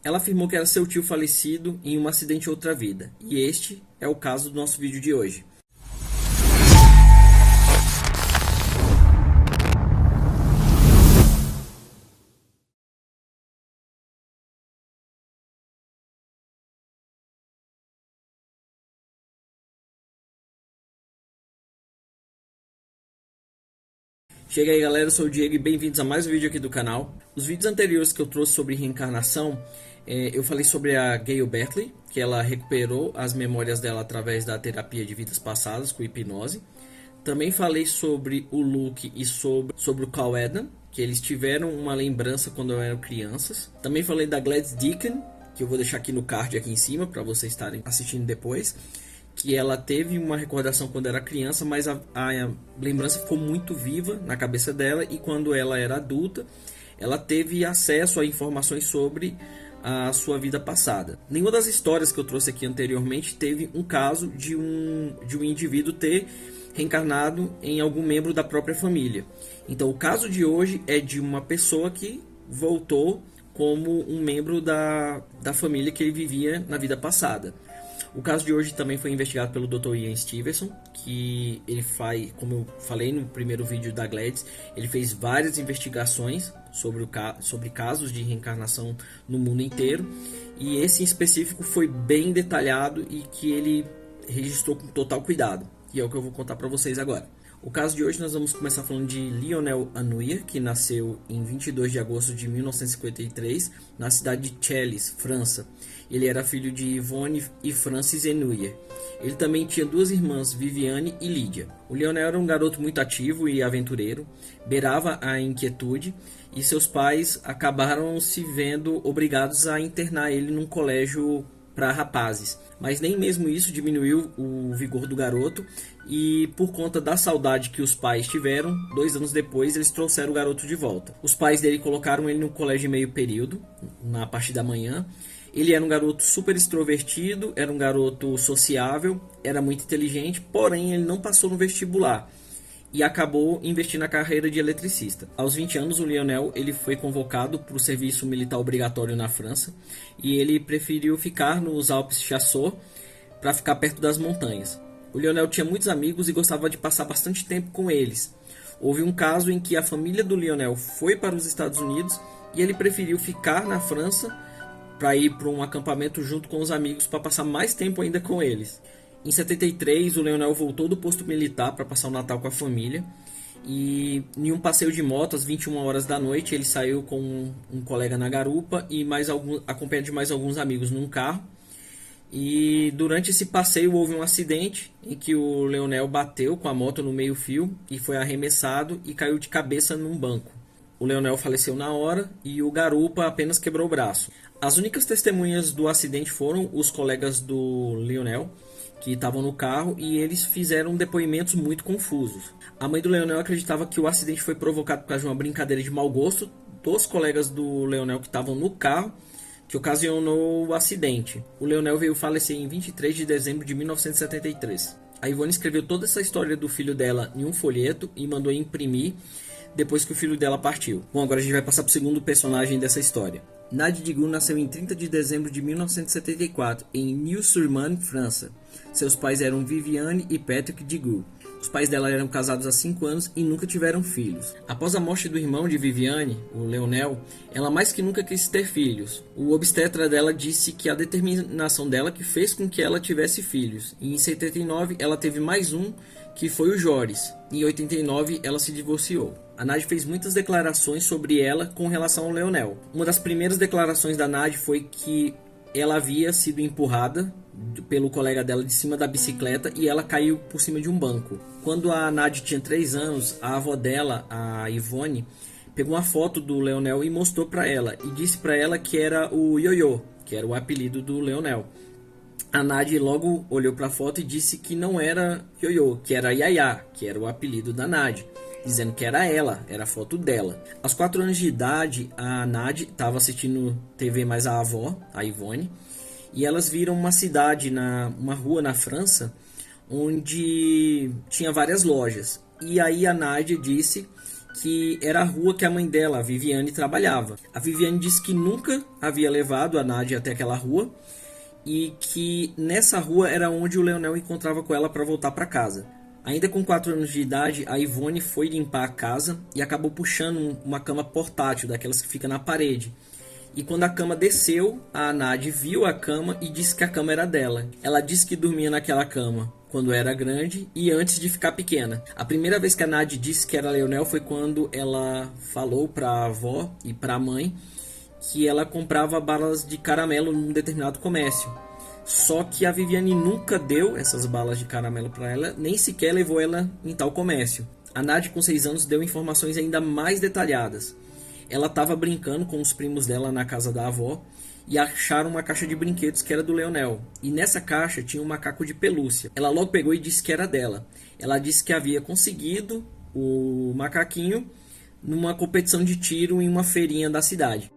Ela afirmou que era seu tio falecido em um acidente outra vida, e este é o caso do nosso vídeo de hoje. Chega aí galera, eu sou o Diego e bem-vindos a mais um vídeo aqui do canal. Os vídeos anteriores que eu trouxe sobre reencarnação, eu falei sobre a Gayle Berkeley, que ela recuperou as memórias dela através da terapia de vidas passadas com hipnose. Também falei sobre o Luke e sobre o Carl Edna, que eles tiveram uma lembrança quando eram crianças. Também falei da Gladys Deacon, que eu vou deixar aqui no card aqui em cima para vocês estarem assistindo depois, que ela teve uma recordação quando era criança, mas a lembrança ficou muito viva na cabeça dela, e quando ela era adulta, ela teve acesso a informações sobre a sua vida passada. Nenhuma das histórias que eu trouxe aqui anteriormente teve um caso de um indivíduo ter reencarnado em algum membro da própria família. Então o caso de hoje é de uma pessoa que voltou como um membro da família que ele vivia na vida passada. O caso de hoje também foi investigado pelo Dr. Ian Stevenson, que ele faz, como eu falei no primeiro vídeo da Gladys, ele fez várias investigações sobre casos de reencarnação no mundo inteiro, e esse em específico foi bem detalhado e que ele registrou com total cuidado, e é o que eu vou contar para vocês agora. O caso de hoje nós vamos começar falando de Lionel Anouilh, que nasceu em 22 de agosto de 1953 na cidade de Chelles, França. Ele era filho de Yvonne e Francis Anouilh. Ele também tinha duas irmãs, Viviane e Lídia. O Lionel era um garoto muito ativo e aventureiro, beirava a inquietude, e seus pais acabaram se vendo obrigados a internar ele num colégio para rapazes, mas nem mesmo isso diminuiu o vigor do garoto, e por conta da saudade que os pais tiveram, 2 anos depois eles trouxeram o garoto de volta. Os pais dele colocaram ele no colégio meio período, na parte da manhã. Ele era um garoto super extrovertido, era um garoto sociável, era muito inteligente, porém ele não passou no vestibular e acabou investindo na carreira de eletricista. Aos 20 anos, o Lionel ele foi convocado para o serviço militar obrigatório na França, e ele preferiu ficar nos Alpes Chasseurs para ficar perto das montanhas. O Lionel tinha muitos amigos e gostava de passar bastante tempo com eles. Houve um caso em que a família do Lionel foi para os Estados Unidos e ele preferiu ficar na França para ir para um acampamento junto com os amigos para passar mais tempo ainda com eles. Em 73, o Lionel voltou do posto militar para passar o Natal com a família, e em um passeio de moto às 21 horas da noite ele saiu com um colega na garupa e acompanhado de mais alguns amigos num carro. E durante esse passeio houve um acidente em que o Lionel bateu com a moto no meio-fio e foi arremessado e caiu de cabeça num banco. O Lionel faleceu na hora e o garupa apenas quebrou o braço. As únicas testemunhas do acidente foram os colegas do Lionel, que estavam no carro, e eles fizeram depoimentos muito confusos. A mãe do Lionel acreditava que o acidente foi provocado por causa de uma brincadeira de mau gosto dos colegas do Lionel que estavam no carro, que ocasionou o acidente. O Lionel veio falecer em 23 de dezembro de 1973. A Yvonne escreveu toda essa história do filho dela em um folheto e mandou imprimir depois que o filho dela partiu. Bom, agora a gente vai passar para o segundo personagem dessa história. Nadia Digou nasceu em 30 de dezembro de 1974 em Neuilly-sur-Marne, França. Seus pais eram Viviane e Patrick Digou. Os pais dela eram casados há 5 anos e nunca tiveram filhos. Após a morte do irmão de Viviane, o Lionel, ela mais que nunca quis ter filhos. O obstetra dela disse que a determinação dela que fez com que ela tivesse filhos. E em 79 ela teve mais um, que foi o Joris. Em 89 ela se divorciou. A Nadia fez muitas declarações sobre ela com relação ao Lionel. Uma das primeiras declarações da Nadia foi que ela havia sido empurrada pelo colega dela de cima da bicicleta e ela caiu por cima de um banco. Quando a Nadia tinha 3 anos, a avó dela, a Yvonne, pegou uma foto do Lionel e mostrou para ela, e disse para ela que era o Ioiô, que era o apelido do Lionel. A Nadia logo olhou para a foto e disse que não era Ioiô, que era Yaya, que era o apelido da Nadia, dizendo que era ela, era a foto dela. Aos 4 anos de idade, a Nadia estava assistindo TV mais a avó, a Yvonne, e elas viram uma cidade, uma rua na França, onde tinha várias lojas. E aí a Nadia disse que era a rua que a mãe dela, a Viviane, trabalhava. A Viviane disse que nunca havia levado a Nádia até aquela rua e que nessa rua era onde o Leonel encontrava com ela para voltar para casa. Ainda com 4 anos de idade, a Ivone foi limpar a casa e acabou puxando uma cama portátil, daquelas que fica na parede. E quando a cama desceu, a Nádia viu a cama e disse que a cama era dela. Ela disse que dormia naquela cama quando era grande e antes de ficar pequena. A primeira vez que a Nádia disse que era Leonel foi quando ela falou para a avó e para a mãe que ela comprava balas de caramelo num determinado comércio. Só que a Viviane nunca deu essas balas de caramelo para ela, nem sequer levou ela em tal comércio. A Nádia, com 6 anos, deu informações ainda mais detalhadas. Ela estava brincando com os primos dela na casa da avó e acharam uma caixa de brinquedos que era do Leonel. E nessa caixa tinha um macaco de pelúcia. Ela logo pegou e disse que era dela. Ela disse que havia conseguido o macaquinho numa competição de tiro em uma feirinha da cidade.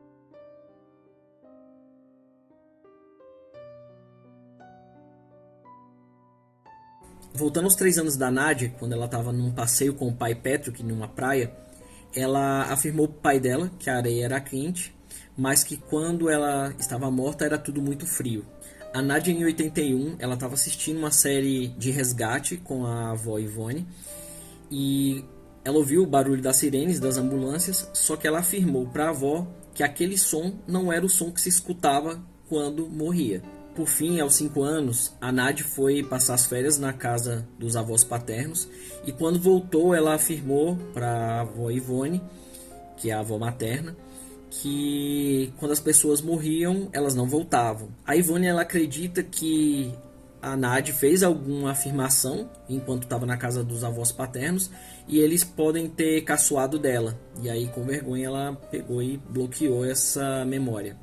Voltando aos 3 anos da Nádia, quando ela estava num passeio com o pai Patrick numa praia, ela afirmou para o pai dela que a areia era quente, mas que quando ela estava morta era tudo muito frio. A Nádia, em 81, ela estava assistindo uma série de resgate com a avó Ivone e ela ouviu o barulho das sirenes das ambulâncias, só que ela afirmou para a avó que aquele som não era o som que se escutava quando morria. Por fim, aos 5 anos, a Nádia foi passar as férias na casa dos avós paternos e quando voltou ela afirmou para a avó Ivone, que é a avó materna, que quando as pessoas morriam, elas não voltavam. A Ivone, ela acredita que a Nádia fez alguma afirmação enquanto estava na casa dos avós paternos e eles podem ter caçoado dela. E aí, com vergonha, ela pegou e bloqueou essa memória.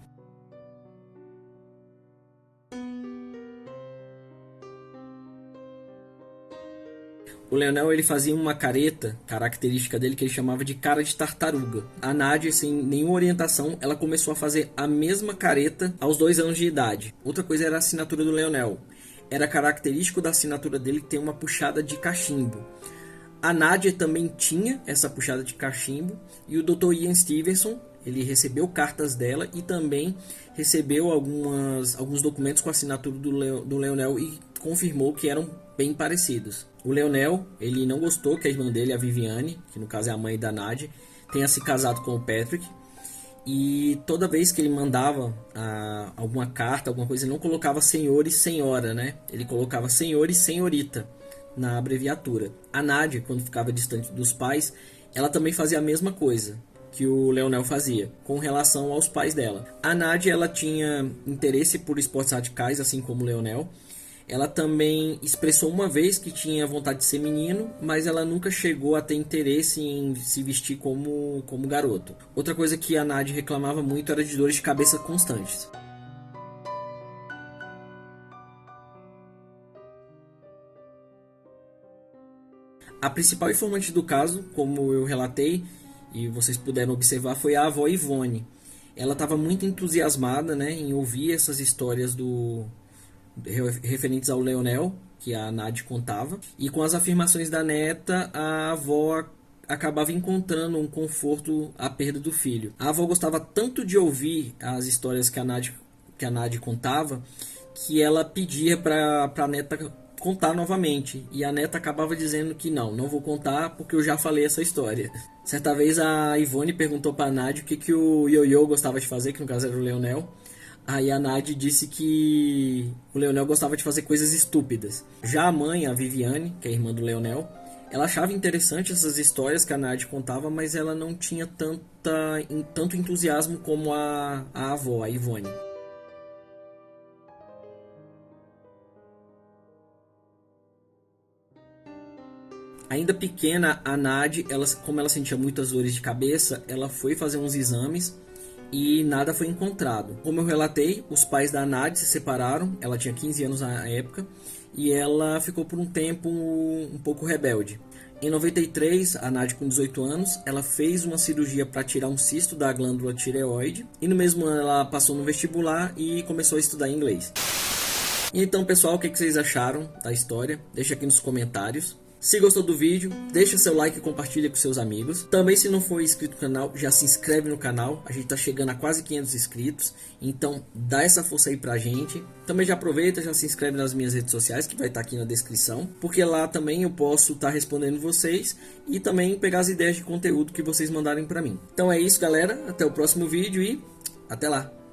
O Leonel, ele fazia uma careta característica dele que ele chamava de cara de tartaruga. A Nádia, sem nenhuma orientação, ela começou a fazer a mesma careta aos 2 anos de idade. Outra coisa era a assinatura do Leonel. Era característico da assinatura dele ter uma puxada de cachimbo. A Nádia também tinha essa puxada de cachimbo e o Dr. Ian Stevenson, ele recebeu cartas dela e também recebeu alguns documentos com a assinatura do Leonel e confirmou que eram bem parecidos. O Leonel, ele não gostou que a irmã dele, a Viviane, que no caso é a mãe da Nádia, tenha se casado com o Patrick. E toda vez que ele mandava alguma carta, alguma coisa, ele não colocava senhor e senhora, né? Ele colocava senhor e senhorita na abreviatura. A Nádia, quando ficava distante dos pais, ela também fazia a mesma coisa que o Leonel fazia com relação aos pais dela. A Nádia, ela tinha interesse por esportes radicais, assim como o Leonel. Ela também expressou uma vez que tinha vontade de ser menino, mas ela nunca chegou a ter interesse em se vestir como garoto. Outra coisa que a Nádia reclamava muito era de dores de cabeça constantes. A principal informante do caso, como eu relatei e vocês puderam observar, foi a avó Ivone. Ela estava muito entusiasmada, né, em ouvir essas histórias referentes ao Leonel, que a Nádia contava, e com as afirmações da neta, a avó acabava encontrando um conforto à perda do filho. A avó gostava tanto de ouvir as histórias que a Nádia contava, que ela pedia para a neta contar novamente, e a neta acabava dizendo que não vou contar porque eu já falei essa história. Certa vez a Ivone perguntou para a Nádia o que o Ioiô gostava de fazer, que no caso era o Leonel. Aí a Nádia disse que o Leonel gostava de fazer coisas estúpidas. Já a mãe, a Viviane, que é a irmã do Leonel, ela achava interessante essas histórias que a Nádia contava, mas ela não tinha tanto entusiasmo como a avó, a Ivone. Ainda pequena, a Nádia, como ela sentia muitas dores de cabeça, ela foi fazer uns exames e nada foi encontrado. Como eu relatei, os pais da Nádia se separaram, ela tinha 15 anos na época, e ela ficou por um tempo um pouco rebelde. Em 93, a Nádia com 18 anos, ela fez uma cirurgia para tirar um cisto da glândula tireoide, e no mesmo ano ela passou no vestibular e começou a estudar inglês. E então, pessoal, o que vocês acharam da história? Deixa aqui nos comentários. Se gostou do vídeo, deixa seu like e compartilha com seus amigos. Também, se não for inscrito no canal, já se inscreve no canal. A gente tá chegando a quase 500 inscritos, então dá essa força aí pra gente. Também já aproveita, já se inscreve nas minhas redes sociais, que vai estar aqui na descrição, porque lá também eu posso estar respondendo vocês e também pegar as ideias de conteúdo que vocês mandarem pra mim. Então é isso, galera, até o próximo vídeo e até lá!